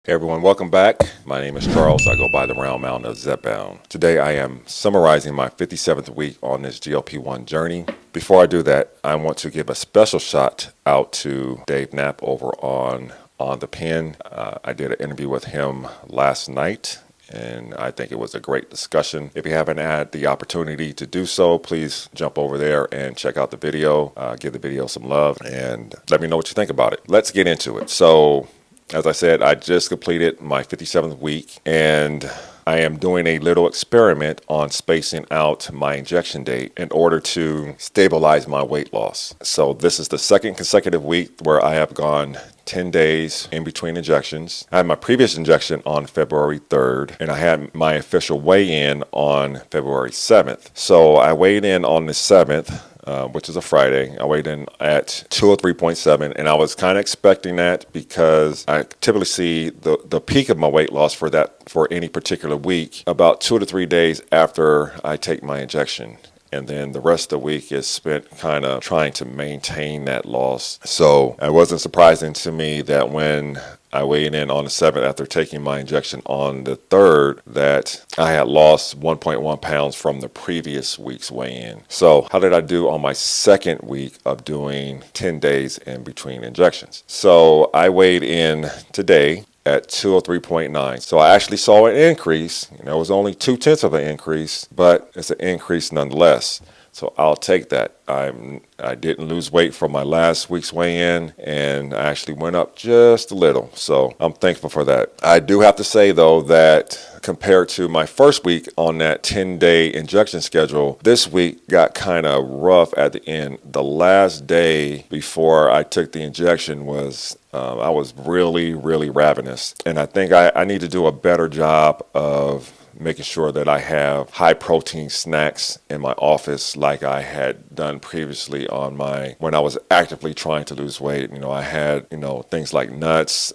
Hey everyone, welcome back. My name is Charles. I go by the round mountain of Zepbound. Today I am summarizing my 57th week on this GLP-1 journey. Before I do that, I want to give a special shout out to Dave Knapp over on the Pen. I did an interview with him last night, and I think it was a great discussion. If you haven't had the opportunity to do so, please jump over there and check out the video. Give the video some love and let me know what you think about it. Let's get into it. So, as I said, I just completed my 57th week, and I am doing a little experiment on spacing out my injection date in order to stabilize my weight loss. So this is the second consecutive week where I have gone 10 days in between injections. I had my previous injection on February 3rd, and I had my official weigh-in on February 7th. So I weighed in on the 7th. Which is a Friday. I weighed in at 203.7, and I was kind of expecting that because I typically see the peak of my weight loss for any particular week about 2 to 3 days after I take my injection. And then the rest of the week is spent kind of trying to maintain that loss. So it wasn't surprising to me that when I weighed in on the 7th after taking my injection on the 3rd that I had lost 1.1 pounds from the previous week's weigh-in. So how did I do on my second week of doing 10 days in between injections? So I weighed in today at 203.9. So I actually saw an increase. It was only 0.2 of an increase, but it's an increase nonetheless. So I'll take that. I didn't lose weight from my last week's weigh-in, and I actually went up just a little. So I'm thankful for that. I do have to say, though, that compared to my first week on that 10-day injection schedule, this week got kind of rough at the end. The last day before I took the injection was I was really, really ravenous. And I think I need to do a better job of making sure that I have high protein snacks in my office like I had done previously when I was actively trying to lose weight. I had, things like nuts,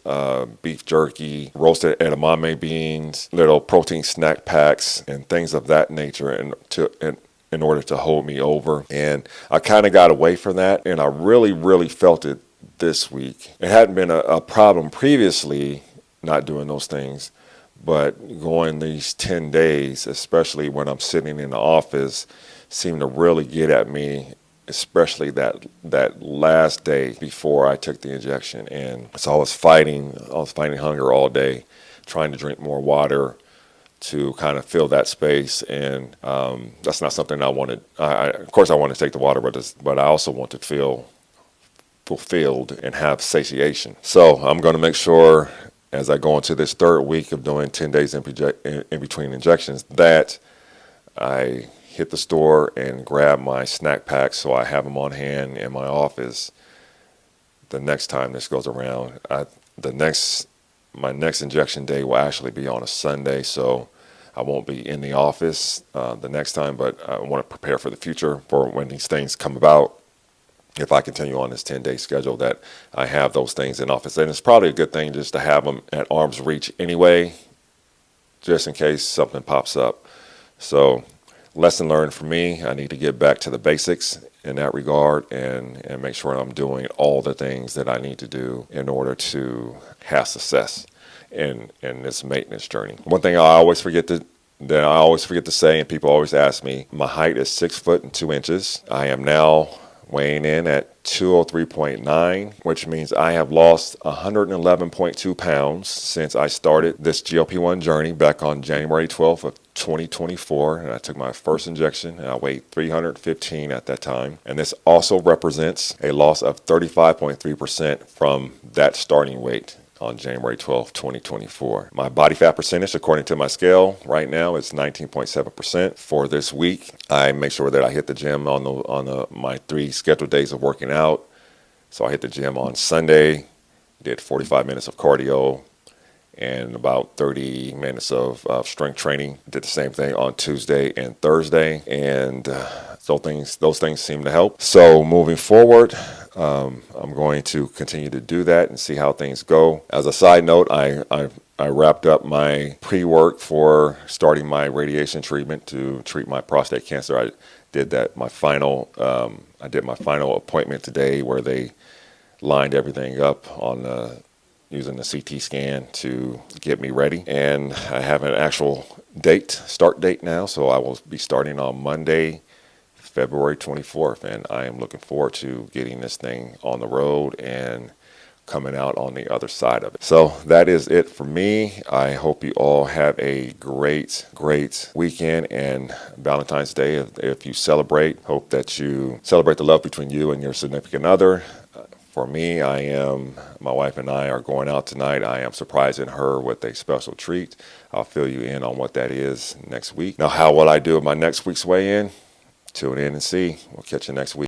beef jerky, roasted edamame beans, little protein snack packs and things of that nature in order to hold me over. And I kind of got away from that, and I really, really felt it this week. It hadn't been a problem previously not doing those things, but going these 10 days, especially when I'm sitting in the office, seemed to really get at me, especially that last day before I took the injection. And so I was fighting hunger all day, trying to drink more water to kind of fill that space. And that's not something I wanted. Of course, I want to take the water, but I also want to feel fulfilled and have satiation. So I'm going to make sure, as I go into this third week of doing 10 days in between injections, that I hit the store and grab my snack packs so I have them on hand in my office the next time this goes around. My next injection day will actually be on a Sunday, so I won't be in the office the next time, but I want to prepare for the future for when these things come about. If I continue on this 10-day schedule, that I have those things in office. And it's probably a good thing just to have them at arm's reach anyway, just in case something pops up. So lesson learned for me, I need to get back to the basics in that regard and make sure I'm doing all the things that I need to do in order to have success in this maintenance journey. One thing I always forget to say, and people always ask me, my height is 6 foot and 2 inches. I am now weighing in at 203.9, which means I have lost 111.2 pounds since I started this GLP-1 journey back on January 12th of 2024. And I took my first injection, and I weighed 315 at that time. And this also represents a loss of 35.3% from that starting weight on January 12th, 2024. My body fat percentage, according to my scale right now, is 19.7% for this week. I make sure that I hit the gym on my 3 scheduled days of working out. So I hit the gym on Sunday, did 45 minutes of cardio and about 30 minutes of strength training. Did the same thing on Tuesday and Thursday, and those things seem to help. So moving forward, I'm going to continue to do that and see how things go. As a side note, I wrapped up my pre-work for starting my radiation treatment to treat my prostate cancer. I did my final appointment today, where they lined everything up on using the CT scan to get me ready. And I have an actual start date now, so I will be starting on Monday, February 24th, and I am looking forward to getting this thing on the road and coming out on the other side of it. So that is it for me. I hope you all have a great weekend and Valentine's Day. If you celebrate, hope that you celebrate the love between you and your significant other. For me, my wife and I are going out tonight. I am surprising her with a special treat. I'll fill you in on what that is next week. Now, how will I do at my next week's weigh-in? Tune in and see. We'll catch you next week.